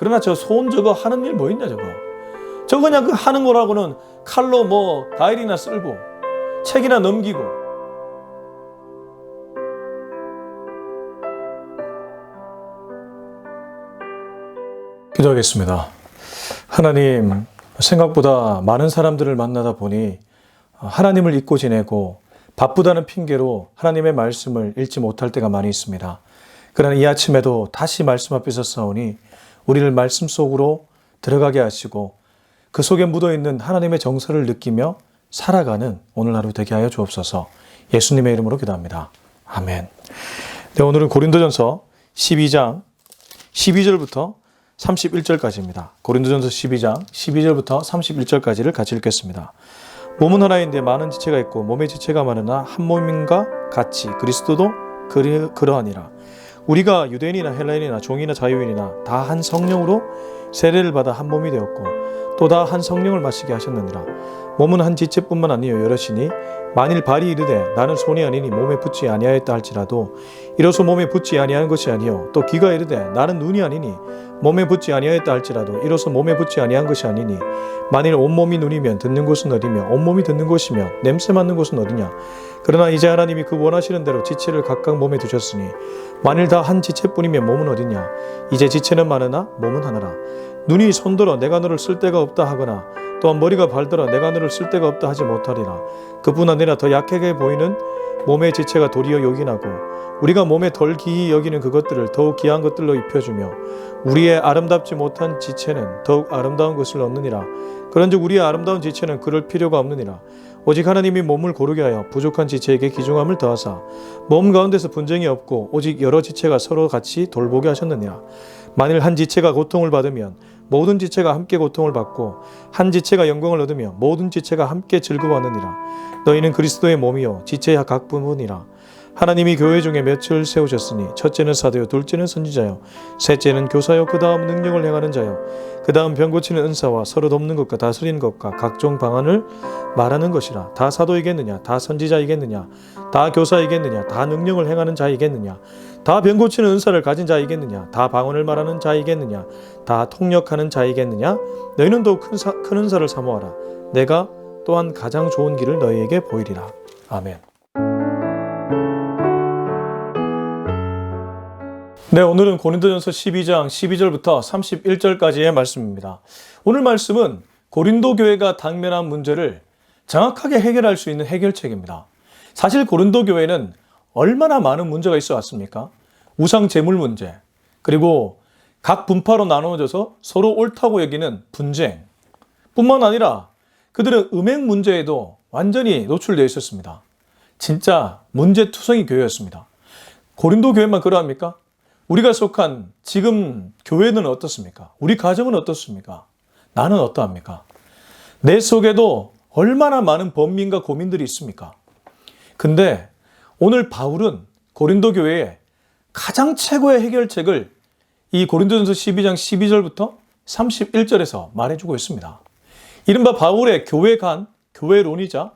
그러나 저 손 저거 하는 일 뭐 있냐 저거. 저거 그냥 그 하는 거라고는 칼로 뭐 과일이나 쓸고 책이나 넘기고. 기도하겠습니다. 하나님, 생각보다 많은 사람들을 만나다 보니 하나님을 잊고 지내고 바쁘다는 핑계로 하나님의 말씀을 읽지 못할 때가 많이 있습니다. 그러나 이 아침에도 다시 말씀 앞에 서사오니 우리를 말씀 속으로 들어가게 하시고 그 속에 묻어있는 하나님의 정서를 느끼며 살아가는 오늘 하루 되게 하여 주옵소서. 예수님의 이름으로 기도합니다. 아멘. 네, 오늘은 고린도전서 12장 12절부터 31절까지입니다. 고린도전서 12장 12절부터 31절까지를 같이 읽겠습니다. 몸은 하나인데 많은 지체가 있고 몸의 지체가 많으나 한 몸인가 같이 그리스도도 그러하니라. 우리가 유대인이나 헬라인이나 종이나 자유인이나 다 한 성령으로 세례를 받아 한 몸이 되었고 또 다 한 성령을 마시게 하셨느니라. 몸은 한 지체뿐만 아니요 여럿이니 만일 발이 이르되 나는 손이 아니니 몸에 붙지 아니하였다 할지라도 이로써 몸에 붙지 아니하는 것이 아니요 또 귀가 이르되 나는 눈이 아니니 몸에 붙지 아니하였다 할지라도 이로써 몸에 붙지 아니한 것이 아니니 만일 온몸이 눈이면 듣는 곳은 어디며 온몸이 듣는 곳이며 냄새 맡는 곳은 어디냐. 그러나 이제 하나님이 그 원하시는 대로 지체를 각각 몸에 두셨으니 만일 다 한 지체뿐이면 몸은 어디냐. 이제 지체는 많으나 몸은 하나라. 눈이 손들어 내가 너를 쓸 데가 없다 하거나 또한 머리가 발들어 내가 너를 쓸 데가 없다 하지 못하리라. 그뿐 아니라 더 약하게 보이는 몸의 지체가 도리어 요긴하고 우리가 몸에 덜 귀히 여기는 그것들을 더욱 귀한 것들로 입혀주며 우리의 아름답지 못한 지체는 더욱 아름다운 것을 얻느니라. 그런즉 우리의 아름다운 지체는 그럴 필요가 없느니라. 오직 하나님이 몸을 고르게 하여 부족한 지체에게 귀중함을 더하사 몸 가운데서 분쟁이 없고 오직 여러 지체가 서로 같이 돌보게 하셨느니라. 만일 한 지체가 고통을 받으면 모든 지체가 함께 고통을 받고 한 지체가 영광을 얻으며 모든 지체가 함께 즐거워하느니라. 너희는 그리스도의 몸이요 지체의 각 부분이라. 하나님이 교회 중에 몇을 세우셨으니 첫째는 사도요 둘째는 선지자요 셋째는 교사요 그 다음 능력을 행하는 자요 그 다음 병 고치는 은사와 서로 돕는 것과 다스리는 것과 각종 방언을 말하는 것이라. 다 사도이겠느냐 다 선지자이겠느냐 다 교사이겠느냐 다 능력을 행하는 자이겠느냐 다 병 고치는 은사를 가진 자이겠느냐 다 방언을 말하는 자이겠느냐 다 통역하는 자이겠느냐. 너희는 더욱 큰 은사를 사모하라. 내가 또한 가장 좋은 길을 너희에게 보이리라. 아멘. 네, 오늘은 고린도전서 12장 12절부터 31절까지의 말씀입니다. 오늘 말씀은 고린도 교회가 당면한 문제를 정확하게 해결할 수 있는 해결책입니다. 사실 고린도 교회는 얼마나 많은 문제가 있어 왔습니까? 우상 제물 문제, 그리고 각 분파로 나누어져서 서로 옳다고 여기는 분쟁, 뿐만 아니라 그들은 음행 문제에도 완전히 노출되어 있었습니다. 진짜 문제투성이 교회였습니다. 고린도 교회만 그러합니까? 우리가 속한 지금 교회는 어떻습니까? 우리 가정은 어떻습니까? 나는 어떠합니까? 내 속에도 얼마나 많은 번민과 고민들이 있습니까? 근데 오늘 바울은 고린도 교회에 가장 최고의 해결책을 이 고린도전서 12장 12절부터 31절에서 말해주고 있습니다. 이른바 바울의 교회관, 교회론이자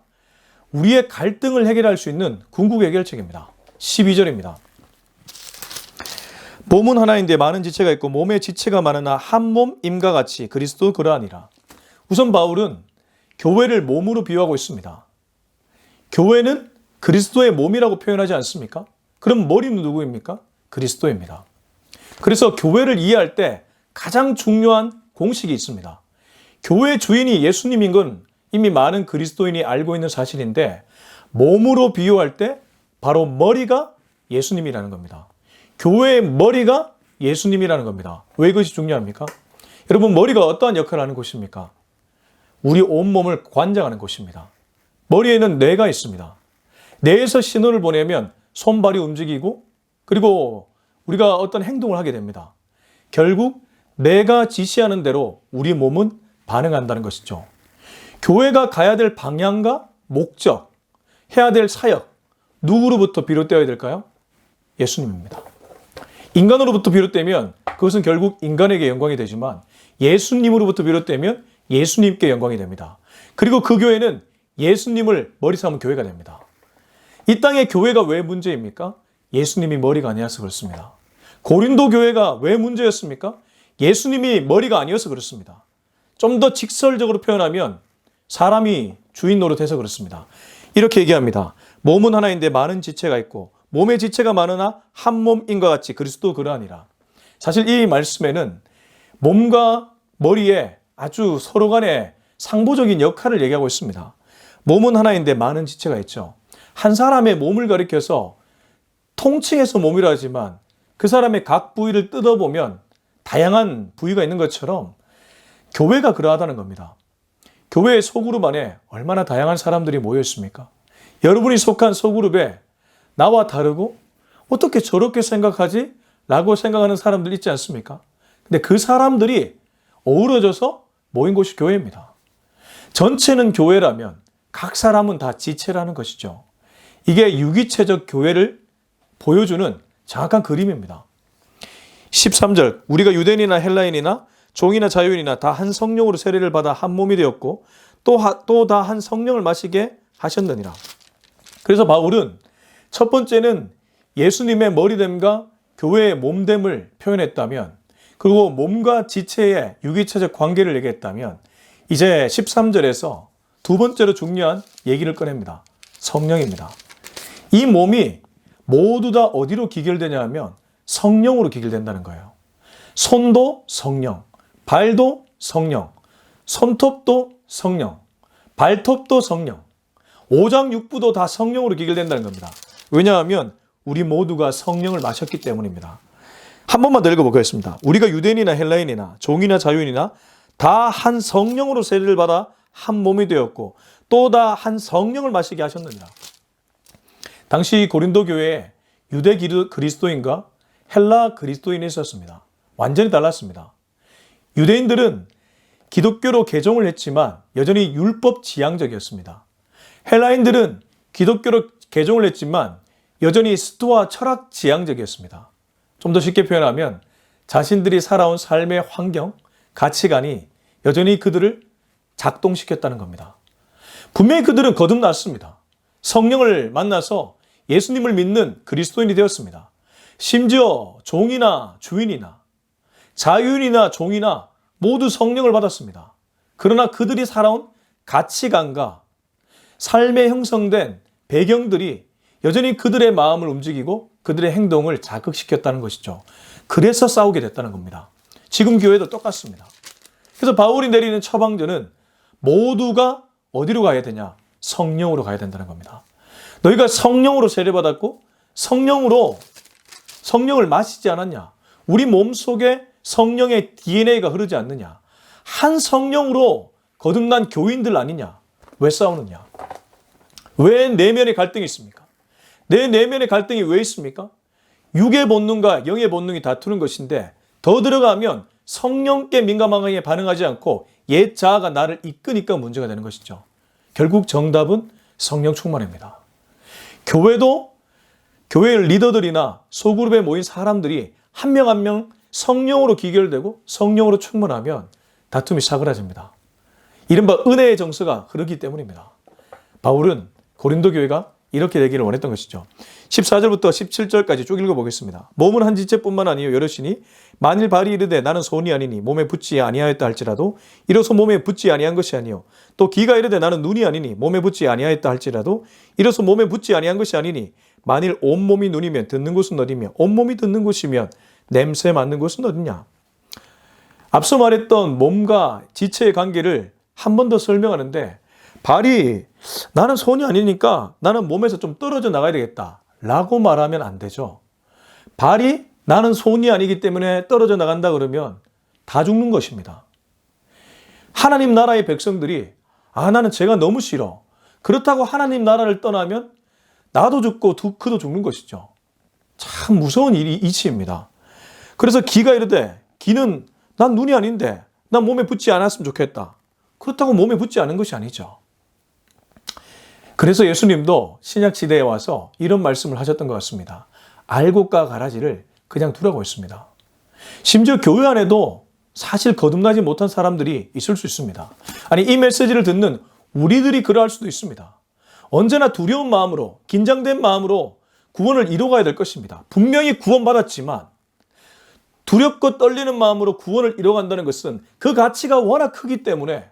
우리의 갈등을 해결할 수 있는 궁극 해결책입니다. 12절입니다. 몸은 하나인데 많은 지체가 있고 몸의 지체가 많으나 한 몸임과 같이 그리스도 그러하니라. 우선 바울은 교회를 몸으로 비유하고 있습니다. 교회는 그리스도의 몸이라고 표현하지 않습니까? 그럼 머리는 누구입니까? 그리스도입니다. 그래서 교회를 이해할 때 가장 중요한 공식이 있습니다. 교회 주인이 예수님인 건 이미 많은 그리스도인이 알고 있는 사실인데 몸으로 비유할 때 바로 머리가 예수님이라는 겁니다. 교회의 머리가 예수님이라는 겁니다. 왜 이것이 중요합니까? 여러분, 머리가 어떠한 역할을 하는 곳입니까? 우리 온몸을 관장하는 곳입니다. 머리에는 뇌가 있습니다. 뇌에서 신호를 보내면 손발이 움직이고 그리고 우리가 어떤 행동을 하게 됩니다. 결국 뇌가 지시하는 대로 우리 몸은 반응한다는 것이죠. 교회가 가야 될 방향과 목적, 해야 될 사역, 누구로부터 비롯되어야 될까요? 예수님입니다. 인간으로부터 비롯되면 그것은 결국 인간에게 영광이 되지만 예수님으로부터 비롯되면 예수님께 영광이 됩니다. 그리고 그 교회는 예수님을 머리 삼은 교회가 됩니다. 이 땅의 교회가 왜 문제입니까? 예수님이 머리가 아니어서 그렇습니다. 고린도 교회가 왜 문제였습니까? 예수님이 머리가 아니어서 그렇습니다. 좀 더 직설적으로 표현하면 사람이 주인 노릇해서 그렇습니다. 이렇게 얘기합니다. 몸은 하나인데 많은 지체가 있고 몸의 지체가 많으나 한 몸인과 같이 그리스도 그러하니라. 사실 이 말씀에는 몸과 머리에 아주 서로 간에 상보적인 역할을 얘기하고 있습니다. 몸은 하나인데 많은 지체가 있죠. 한 사람의 몸을 가리켜서 통칭해서 몸이라 하지만 그 사람의 각 부위를 뜯어보면 다양한 부위가 있는 것처럼 교회가 그러하다는 겁니다. 교회의 소그룹 안에 얼마나 다양한 사람들이 모여 있습니까? 여러분이 속한 소그룹에 나와 다르고 어떻게 저렇게 생각하지? 라고 생각하는 사람들 있지 않습니까? 근데 그 사람들이 어우러져서 모인 곳이 교회입니다. 전체는 교회라면 각 사람은 다 지체라는 것이죠. 이게 유기체적 교회를 보여주는 정확한 그림입니다. 13절, 우리가 유대인이나 헬라인이나 종이나 자유인이나 다 한 성령으로 세례를 받아 한 몸이 되었고 또 다 한 성령을 마시게 하셨느니라. 그래서 바울은 첫 번째는 예수님의 머리됨과 교회의 몸됨을 표현했다면, 그리고 몸과 지체의 유기체적 관계를 얘기했다면, 이제 13절에서 두 번째로 중요한 얘기를 꺼냅니다. 성령입니다. 이 몸이 모두 다 어디로 기결되냐 하면 성령으로 기결된다는 거예요. 손도 성령, 발도 성령, 손톱도 성령, 발톱도 성령, 오장육부도 다 성령으로 기결된다는 겁니다. 왜냐하면 우리 모두가 성령을 마셨기 때문입니다. 한 번만 더 읽어보겠습니다. 우리가 유대인이나 헬라인이나 종이나 자유인이나 다 한 성령으로 세례를 받아 한 몸이 되었고 또 다 한 성령을 마시게 하셨느니라. 당시 고린도 교회에 유대 그리스도인과 헬라 그리스도인이 있었습니다. 완전히 달랐습니다. 유대인들은 기독교로 개종을 했지만 여전히 율법 지향적이었습니다. 헬라인들은 기독교로 개종을 했지만 여전히 스토아 철학 지향적이었습니다. 좀 더 쉽게 표현하면 자신들이 살아온 삶의 환경, 가치관이 여전히 그들을 작동시켰다는 겁니다. 분명히 그들은 거듭났습니다. 성령을 만나서 예수님을 믿는 그리스도인이 되었습니다. 심지어 종이나 주인이나 자유인이나 종이나 모두 성령을 받았습니다. 그러나 그들이 살아온 가치관과 삶에 형성된 배경들이 여전히 그들의 마음을 움직이고 그들의 행동을 자극시켰다는 것이죠. 그래서 싸우게 됐다는 겁니다. 지금 교회도 똑같습니다. 그래서 바울이 내리는 처방전은 모두가 어디로 가야 되냐? 성령으로 가야 된다는 겁니다. 너희가 성령으로 세례받았고 성령을 마시지 않았냐? 우리 몸속에 성령의 DNA가 흐르지 않느냐? 한 성령으로 거듭난 교인들 아니냐? 왜 싸우느냐? 왜 내면의 갈등이 있습니까? 내 내면의 갈등이 왜 있습니까? 육의 본능과 영의 본능이 다투는 것인데 더 들어가면 성령께 민감하게 반응하지 않고 옛 자아가 나를 이끄니까 문제가 되는 것이죠. 결국 정답은 성령 충만입니다. 교회도 교회의 리더들이나 소그룹에 모인 사람들이 한 명 한 명 성령으로 기결되고 성령으로 충만하면 다툼이 사그라집니다. 이른바 은혜의 정서가 흐르기 때문입니다. 바울은 고린도 교회가 이렇게 되기를 원했던 것이죠. 14절부터 17절까지 쭉 읽어보겠습니다. 몸은 한 지체뿐만 아니요 여럿이니 만일 발이 이르되 나는 손이 아니니 몸에 붙지 아니하였다 할지라도 이로써 몸에 붙지 아니한 것이 아니요 또 귀가 이르되 나는 눈이 아니니 몸에 붙지 아니하였다 할지라도 이로써 몸에 붙지 아니한 것이 아니니 만일 온몸이 눈이면 듣는 곳은 어디며 온몸이 듣는 곳이면 냄새 맡는 곳은 어디냐. 앞서 말했던 몸과 지체의 관계를 한 번 더 설명하는데 발이 나는 손이 아니니까 나는 몸에서 좀 떨어져 나가야 되겠다 라고 말하면 안 되죠. 발이 나는 손이 아니기 때문에 떨어져 나간다 그러면 다 죽는 것입니다. 하나님 나라의 백성들이 나는 제가 너무 싫어. 그렇다고 하나님 나라를 떠나면 나도 죽고 그도 죽는 것이죠. 참 무서운 이치입니다. 그래서 귀가 이르되 귀는 난 눈이 아닌데 난 몸에 붙지 않았으면 좋겠다. 그렇다고 몸에 붙지 않은 것이 아니죠. 그래서 예수님도 신약시대에 와서 이런 말씀을 하셨던 것 같습니다. 알곡과 가라지를 그냥 두라고 했습니다. 심지어 교회 안에도 사실 거듭나지 못한 사람들이 있을 수 있습니다. 아니 이 메시지를 듣는 우리들이 그러할 수도 있습니다. 언제나 두려운 마음으로 긴장된 마음으로 구원을 이뤄가야 될 것입니다. 분명히 구원받았지만 두렵고 떨리는 마음으로 구원을 이뤄간다는 것은 그 가치가 워낙 크기 때문에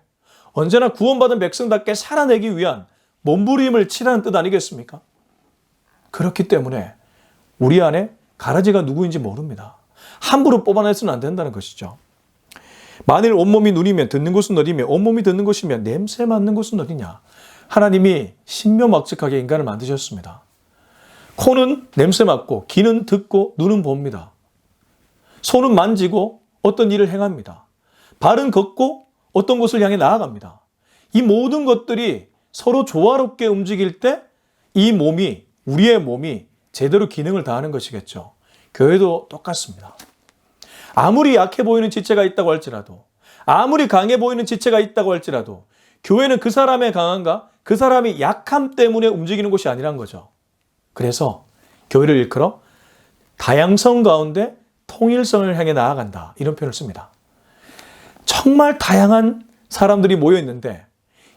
언제나 구원받은 백성답게 살아내기 위한 몸부림을 치라는 뜻 아니겠습니까? 그렇기 때문에 우리 안에 가라지가 누구인지 모릅니다. 함부로 뽑아내서는 안 된다는 것이죠. 만일 온몸이 눈이면 듣는 곳은 어디며 온몸이 듣는 곳이면 냄새 맡는 곳은 어디냐. 하나님이 신묘막측하게 인간을 만드셨습니다. 코는 냄새 맡고 귀는 듣고 눈은 봅니다. 손은 만지고 어떤 일을 행합니다. 발은 걷고 어떤 곳을 향해 나아갑니다. 이 모든 것들이 서로 조화롭게 움직일 때 이 몸이, 우리의 몸이 제대로 기능을 다하는 것이겠죠. 교회도 똑같습니다. 아무리 약해 보이는 지체가 있다고 할지라도, 아무리 강해 보이는 지체가 있다고 할지라도 교회는 그 사람의 강함과 그 사람이 약함 때문에 움직이는 곳이 아니란 거죠. 그래서 교회를 일컬어 다양성 가운데 통일성을 향해 나아간다, 이런 표현을 씁니다. 정말 다양한 사람들이 모여 있는데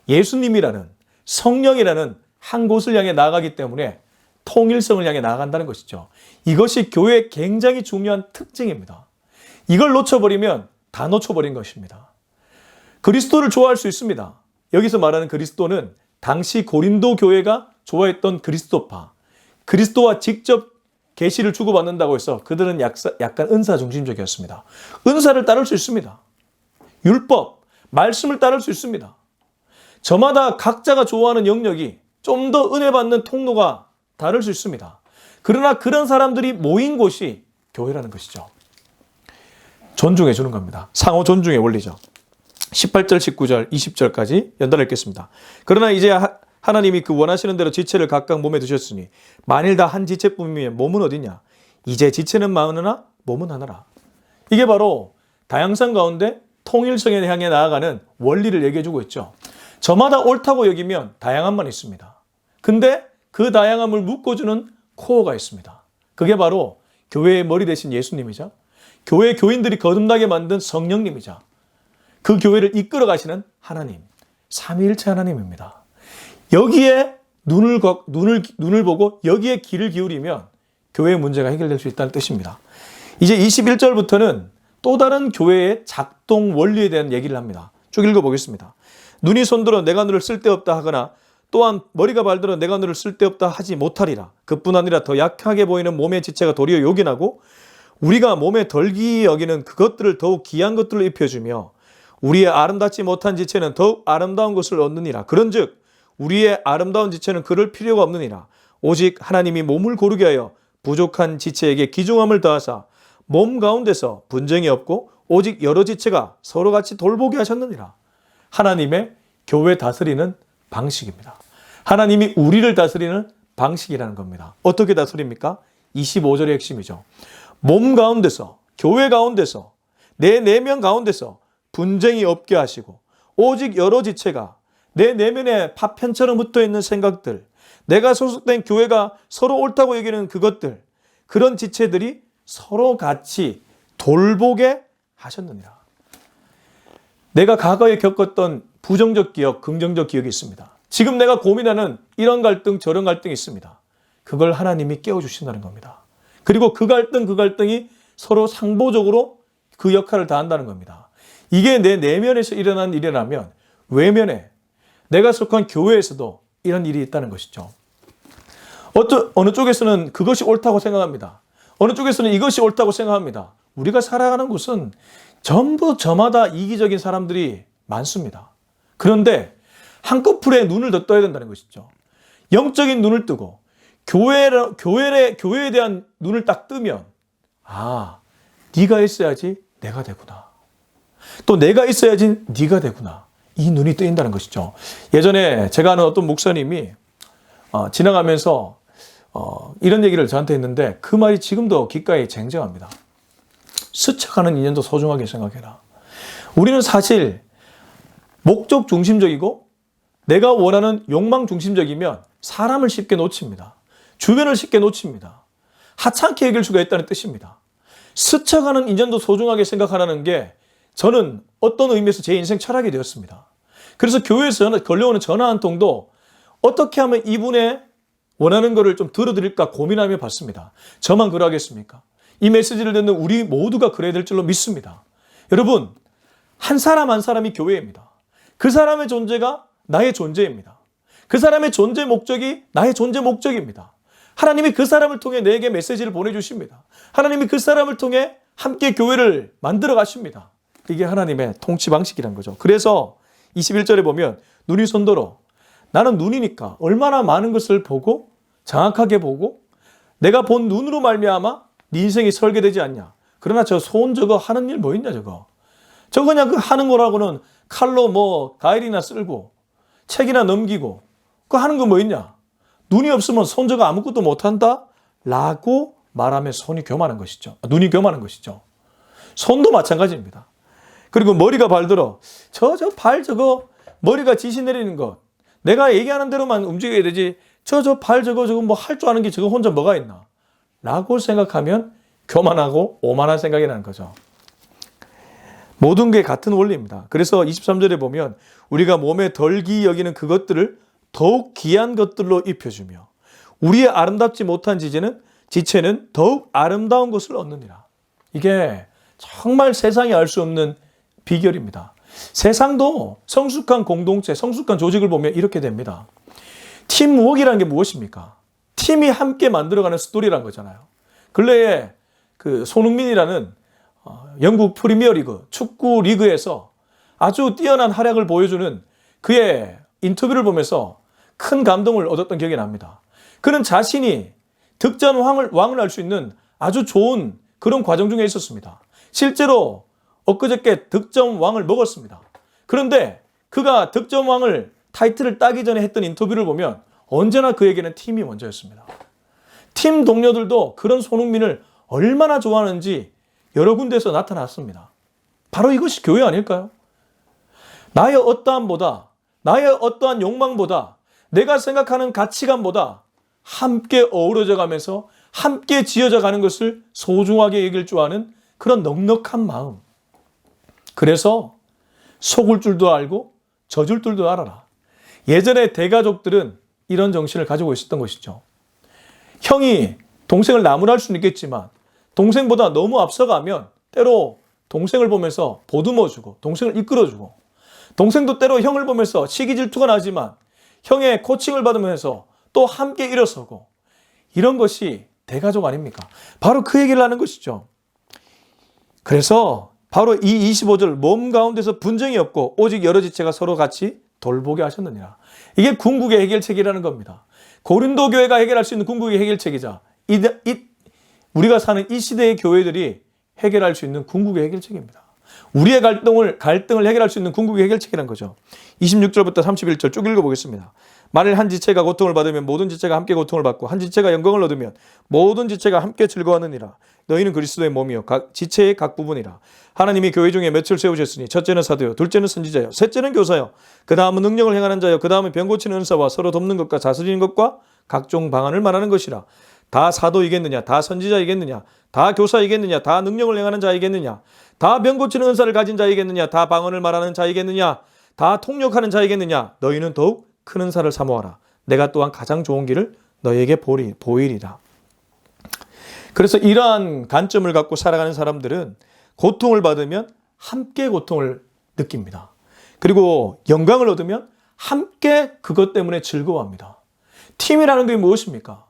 예수님이라는, 성령이라는 한 곳을 향해 나아가기 때문에 통일성을 향해 나아간다는 것이죠. 이것이 교회의 굉장히 중요한 특징입니다. 이걸 놓쳐버리면 다 놓쳐버린 것입니다. 그리스도를 좋아할 수 있습니다. 여기서 말하는 그리스도는 당시 고린도 교회가 좋아했던 그리스도파, 그리스도와 직접 계시를 주고받는다고 해서 그들은 약간 은사 중심적이었습니다. 은사를 따를 수 있습니다. 율법, 말씀을 따를 수 있습니다. 저마다 각자가 좋아하는 영역이 좀 더 은혜 받는 통로가 다를 수 있습니다. 그러나 그런 사람들이 모인 곳이 교회라는 것이죠. 존중해 주는 겁니다. 상호 존중의 원리죠. 18절, 19절, 20절까지 연달아 읽겠습니다. 그러나 이제 하나님이 그 원하시는 대로 지체를 각각 몸에 두셨으니 만일 다 한 지체뿐이면 몸은 어디냐? 이제 지체는 많으나 몸은 하나라. 이게 바로 다양성 가운데 통일성에 향해 나아가는 원리를 얘기해 주고 있죠. 저마다 옳다고 여기면 다양함만 있습니다. 근데 그 다양함을 묶어주는 코어가 있습니다. 그게 바로 교회의 머리 대신 예수님이자 교회 교인들이 거듭나게 만든 성령님이자 그 교회를 이끌어 가시는 하나님, 삼위일체 하나님입니다. 여기에 눈을 보고 여기에 귀를 기울이면 교회의 문제가 해결될 수 있다는 뜻입니다. 이제 21절부터는 또 다른 교회의 작동 원리에 대한 얘기를 합니다. 쭉 읽어보겠습니다. 눈이 손들어 내가 너를 쓸데없다 하거나 또한 머리가 발들어 내가 너를 쓸데없다 하지 못하리라. 그뿐 아니라 더 약하게 보이는 몸의 지체가 도리어 요긴하고 우리가 몸에 덜 귀히 여기는 그것들을 더욱 귀한 것들로 입혀주며 우리의 아름답지 못한 지체는 더욱 아름다운 것을 얻느니라. 그런즉 우리의 아름다운 지체는 그럴 필요가 없느니라. 오직 하나님이 몸을 고르게 하여 부족한 지체에게 귀중함을 더하사 몸 가운데서 분쟁이 없고 오직 여러 지체가 서로 같이 돌보게 하셨느니라. 하나님의 교회 다스리는 방식입니다. 하나님이 우리를 다스리는 방식이라는 겁니다. 어떻게 다스립니까? 25절의 핵심이죠. 몸 가운데서, 교회 가운데서, 내 내면 가운데서 분쟁이 없게 하시고 오직 여러 지체가 내 내면에 파편처럼 붙어있는 생각들, 내가 소속된 교회가 서로 옳다고 여기는 그것들, 그런 지체들이 서로 같이 돌보게 하셨느니라. 내가 과거에 겪었던 부정적 기억, 긍정적 기억이 있습니다. 지금 내가 고민하는 이런 갈등, 저런 갈등이 있습니다. 그걸 하나님이 깨워주신다는 겁니다. 그리고 그 갈등이 서로 상보적으로 그 역할을 다한다는 겁니다. 이게 내 내면에서 일어난 일이라면 외면에 내가 속한 교회에서도 이런 일이 있다는 것이죠. 어느 쪽에서는 그것이 옳다고 생각합니다. 어느 쪽에서는 이것이 옳다고 생각합니다. 우리가 살아가는 곳은 전부 저마다 이기적인 사람들이 많습니다. 그런데 한꺼풀에 눈을 더 떠야 된다는 것이죠. 영적인 눈을 뜨고 교회에 대한 눈을 딱 뜨면 네가 있어야지 내가 되구나. 또 내가 있어야지 네가 되구나. 이 눈이 뜨인다는 것이죠. 예전에 제가 아는 어떤 목사님이 지나가면서 이런 얘기를 저한테 했는데 그 말이 지금도 귓가에 쟁쟁합니다. 스쳐가는 인연도 소중하게 생각해라. 우리는 사실 목적 중심적이고 내가 원하는 욕망 중심적이면 사람을 쉽게 놓칩니다. 주변을 쉽게 놓칩니다. 하찮게 여길 수가 있다는 뜻입니다. 스쳐가는 인연도 소중하게 생각하라는 게 저는 어떤 의미에서 제 인생 철학이 되었습니다. 그래서 교회에서 걸려오는 전화 한 통도 어떻게 하면 이분의 원하는 거를 좀 들어드릴까 고민하며 받습니다. 저만 그러하겠습니까? 이 메시지를 듣는 우리 모두가 그래야 될 줄로 믿습니다. 여러분, 한 사람 한 사람이 교회입니다. 그 사람의 존재가 나의 존재입니다. 그 사람의 존재 목적이 나의 존재 목적입니다. 하나님이 그 사람을 통해 내게 메시지를 보내주십니다. 하나님이 그 사람을 통해 함께 교회를 만들어 가십니다. 이게 하나님의 통치 방식이란 거죠. 그래서 21절에 보면 눈이 손더러, 나는 눈이니까 얼마나 많은 것을 보고 정확하게 보고 내가 본 눈으로 말미암아 네 인생이 설계되지 않냐. 그러나 저 손 저거 하는 일 뭐 있냐 저거. 저거 그냥 그 하는 거라고는 칼로 뭐 가일이나 쓸고 책이나 넘기고 그거 하는 거 뭐 있냐. 눈이 없으면 손 저거 아무것도 못한다 라고 말하면 손이 교만한 것이죠. 눈이 교만한 것이죠. 손도 마찬가지입니다. 그리고 머리가 발들어 저 발 저거 머리가 지시 내리는 것 내가 얘기하는 대로만 움직여야 되지 저 발 저거 뭐 할 줄 아는 게 저거 혼자 뭐가 있나 라고 생각하면 교만하고 오만한 생각이 나는 거죠. 모든 게 같은 원리입니다. 그래서 23절에 보면 우리가 몸에 덜기 여기는 그것들을 더욱 귀한 것들로 입혀주며 우리의 아름답지 못한 지체는 더욱 아름다운 것을 얻느니라. 이게 정말 세상이 알 수 없는 비결입니다. 세상도 성숙한 공동체, 성숙한 조직을 보면 이렇게 됩니다. 팀워크라는 게 무엇입니까? 팀이 함께 만들어가는 스토리라는 거잖아요. 근래에 그 손흥민이라는 영국 프리미어리그 축구 리그에서 아주 뛰어난 활약을 보여주는 그의 인터뷰를 보면서 큰 감동을 얻었던 기억이 납니다. 그는 자신이 득점 왕을 할 수 있는 아주 좋은 그런 과정 중에 있었습니다. 실제로 엊그저께 득점 왕을 먹었습니다. 그런데 그가 득점 왕을 타이틀을 따기 전에 했던 인터뷰를 보면 언제나 그에게는 팀이 먼저였습니다. 팀 동료들도 그런 손흥민을 얼마나 좋아하는지 여러 군데에서 나타났습니다. 바로 이것이 교회 아닐까요? 나의 어떠함보다, 나의 어떠한 욕망보다, 내가 생각하는 가치관보다 함께 어우러져 가면서 함께 지어져 가는 것을 소중하게 여길 줄 아는 그런 넉넉한 마음. 그래서 속을 줄도 알고 젖을 줄도 알아라. 예전에 대가족들은 이런 정신을 가지고 있었던 것이죠. 형이 동생을 나무랄 수는 있겠지만 동생보다 너무 앞서가면 때로 동생을 보면서 보듬어주고 동생을 이끌어주고 동생도 때로 형을 보면서 시기 질투가 나지만 형의 코칭을 받으면서 또 함께 일어서고 이런 것이 대가족 아닙니까? 바로 그 얘기를 하는 것이죠. 그래서 바로 이 25절 몸 가운데서 분쟁이 없고 오직 여러 지체가 서로 같이 돌보게 하셨느니라. 이게 궁극의 해결책이라는 겁니다. 고린도 교회가 해결할 수 있는 궁극의 해결책이자 우리가 사는 이 시대의 교회들이 해결할 수 있는 궁극의 해결책입니다. 우리의 갈등을 해결할 수 있는 궁극의 해결책이라는 거죠. 26절부터 31절 쭉 읽어보겠습니다. 만일 한 지체가 고통을 받으면 모든 지체가 함께 고통을 받고 한 지체가 영광을 얻으면 모든 지체가 함께 즐거워하느니라. 너희는 그리스도의 몸이요 각 지체의 각 부분이라. 하나님이 교회 중에 맺을 세우셨으니 첫째는 사도요 둘째는 선지자요 셋째는 교사요 그 다음은 능력을 행하는 자요 그 다음은 병 고치는 은사와 서로 돕는 것과 다스리는 것과 각종 방언을 말하는 것이라. 다 사도이겠느냐 다 선지자이겠느냐 다 교사이겠느냐 다 능력을 행하는 자이겠느냐 다 병 고치는 은사를 가진 자이겠느냐 다 방언을 말하는 자이겠느냐 다 통역하는 자이겠느냐 너희는 더욱 큰 은사를 사모하라. 내가 또한 가장 좋은 길을 너희에게 보이리라. 그래서 이러한 관점을 갖고 살아가는 사람들은 고통을 받으면 함께 고통을 느낍니다. 그리고 영광을 얻으면 함께 그것 때문에 즐거워합니다. 팀이라는 게 무엇입니까?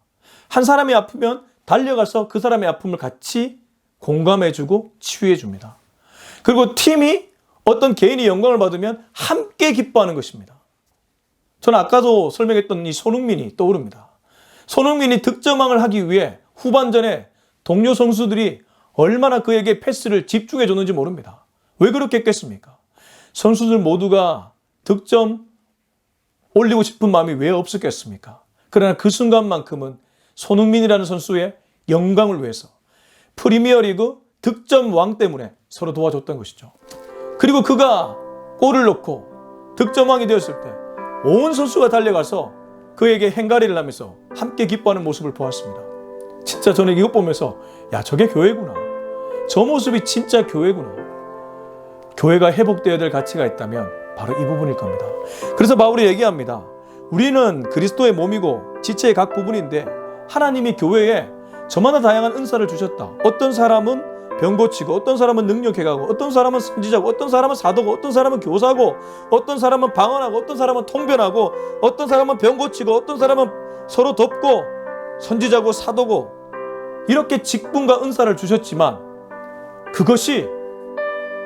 한 사람이 아프면 달려가서 그 사람의 아픔을 같이 공감해주고 치유해줍니다. 그리고 팀이 어떤 개인이 영광을 받으면 함께 기뻐하는 것입니다. 저는 아까도 설명했던 이 손흥민이 떠오릅니다. 손흥민이 득점왕을 하기 위해 후반전에 동료 선수들이 얼마나 그에게 패스를 집중해 줬는지 모릅니다. 왜 그렇게 했겠습니까? 선수들 모두가 득점 올리고 싶은 마음이 왜 없었겠습니까? 그러나 그 순간만큼은 손흥민이라는 선수의 영광을 위해서 프리미어리그 득점 왕 때문에 서로 도와줬던 것이죠. 그리고 그가 골을 넣고 득점왕이 되었을 때 온 선수가 달려가서 그에게 행가리를 하면서 함께 기뻐하는 모습을 보았습니다. 진짜 저는 이것 보면서 야 저게 교회구나. 저 모습이 진짜 교회구나. 교회가 회복되어야 될 가치가 있다면 바로 이 부분일 겁니다. 그래서 바울이 얘기합니다. 우리는 그리스도의 몸이고 지체의 각 부분인데 하나님이 교회에 저마다 다양한 은사를 주셨다. 어떤 사람은 병 고치고, 어떤 사람은 능력해가고, 어떤 사람은 선지자고, 어떤 사람은 사도고, 어떤 사람은 교사고, 어떤 사람은 방언하고, 어떤 사람은 통변하고, 어떤 사람은 병 고치고, 어떤 사람은 서로 돕고, 선지자고 사도고, 이렇게 직분과 은사를 주셨지만 그것이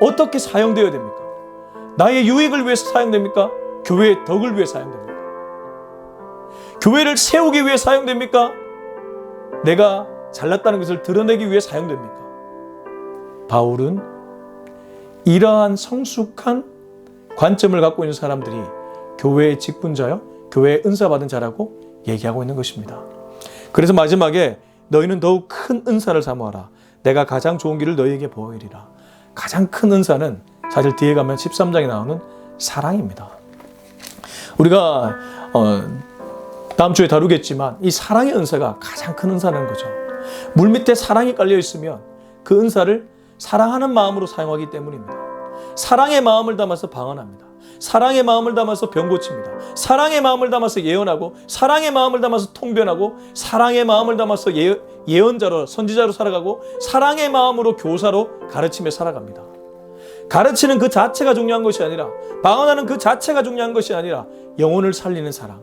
어떻게 사용되어야 됩니까? 나의 유익을 위해서 사용됩니까? 교회의 덕을 위해 사용됩니까? 교회를 세우기 위해 사용됩니까? 내가 잘났다는 것을 드러내기 위해 사용됩니까? 바울은 이러한 성숙한 관점을 갖고 있는 사람들이 교회의 직분자요, 교회의 은사받은 자라고 얘기하고 있는 것입니다. 그래서 마지막에 너희는 더욱 큰 은사를 사모하라. 내가 가장 좋은 길을 너희에게 보이리라. 가장 큰 은사는 사실 뒤에 가면 13장에 나오는 사랑입니다. 우리가 다음 주에 다루겠지만 이 사랑의 은사가 가장 큰 은사라는 거죠. 물 밑에 사랑이 깔려 있으면 그 은사를 사랑하는 마음으로 사용하기 때문입니다. 사랑의 마음을 담아서 방언합니다. 사랑의 마음을 담아서 병 고칩니다. 사랑의 마음을 담아서 예언하고, 사랑의 마음을 담아서 통변하고, 사랑의 마음을 담아서 예언자로, 선지자로 살아가고, 사랑의 마음으로 교사로 가르치며 살아갑니다. 가르치는 그 자체가 중요한 것이 아니라, 방언하는 그 자체가 중요한 것이 아니라 영혼을 살리는 사랑,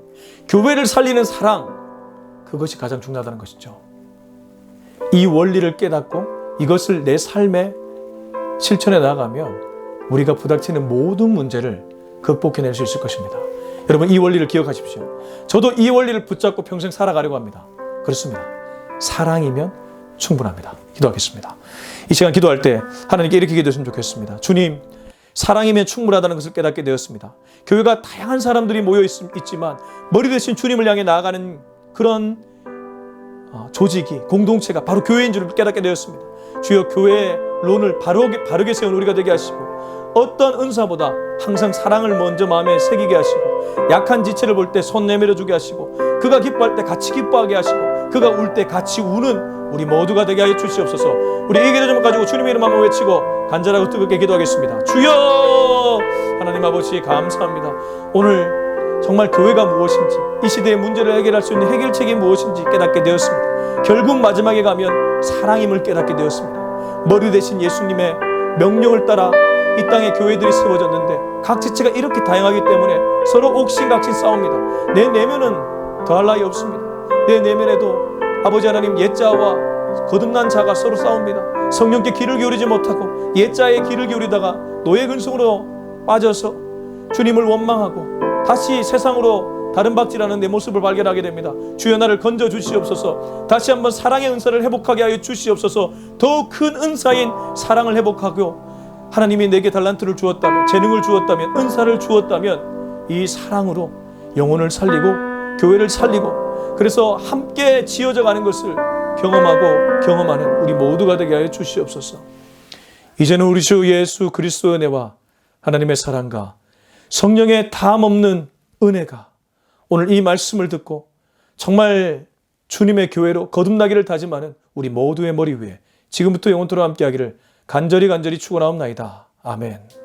교회를 살리는 사랑, 그것이 가장 중요하다는 것이죠. 이 원리를 깨닫고 이것을 내 삶에 실천해 나가면 우리가 부닥치는 모든 문제를 극복해낼 수 있을 것입니다. 여러분, 이 원리를 기억하십시오. 저도 이 원리를 붙잡고 평생 살아가려고 합니다. 그렇습니다. 사랑이면 충분합니다. 기도하겠습니다. 이 시간 기도할 때 하나님께 이렇게 기도했으면 좋겠습니다. 주님, 사랑이면 충분하다는 것을 깨닫게 되었습니다. 교회가 다양한 사람들이 모여 있지만 머리 대신 주님을 향해 나아가는 그런 조직이, 공동체가 바로 교회인 줄을 깨닫게 되었습니다. 주여, 교회의 론을 바르게 세운 우리가 되게 하시고, 어떤 은사보다 항상 사랑을 먼저 마음에 새기게 하시고, 약한 지체를 볼 때 손 내밀어 주게 하시고, 그가 기뻐할 때 같이 기뻐하게 하시고, 그가 울 때 같이 우는 우리 모두가 되게 하여 주시옵소서. 우리 이 기도 좀 가지고 주님의 이름 한번 외치고 간절하고 뜨겁게 기도하겠습니다. 주여! 하나님 아버지, 감사합니다. 오늘 정말 교회가 무엇인지, 이 시대의 문제를 해결할 수 있는 해결책이 무엇인지 깨닫게 되었습니다. 결국 마지막에 가면 사랑임을 깨닫게 되었습니다. 머리 대신 예수님의 명령을 따라 이 땅에 교회들이 세워졌는데 각 지체가 이렇게 다양하기 때문에 서로 옥신각신 싸웁니다. 내 내면은 더할 나위 없습니다. 내 내면에도 아버지 하나님, 옛자와 거듭난 자가 서로 싸웁니다. 성령께 귀를 기울이지 못하고 옛자에 귀를 기울이다가 노예 근성으로 빠져서 주님을 원망하고 다시 세상으로 다른 박질하는 내 모습을 발견하게 됩니다. 주여, 나를 건져 주시옵소서. 다시 한번 사랑의 은사를 회복하게 하여 주시옵소서. 더욱 큰 은사인 사랑을 회복하고, 하나님이 내게 달란트를 주었다면, 재능을 주었다면, 은사를 주었다면 이 사랑으로 영혼을 살리고 교회를 살리고, 그래서 함께 지어져 가는 것을 경험하는 우리 모두가 되게 하여 주시옵소서. 이제는 우리 주 예수 그리스도의 은혜와 하나님의 사랑과 성령의 담없는 은혜가 오늘 이 말씀을 듣고 정말 주님의 교회로 거듭나기를 다짐하는 우리 모두의 머리 위에 지금부터 영원토록 함께하기를 간절히 축원하옵나이다. 아멘.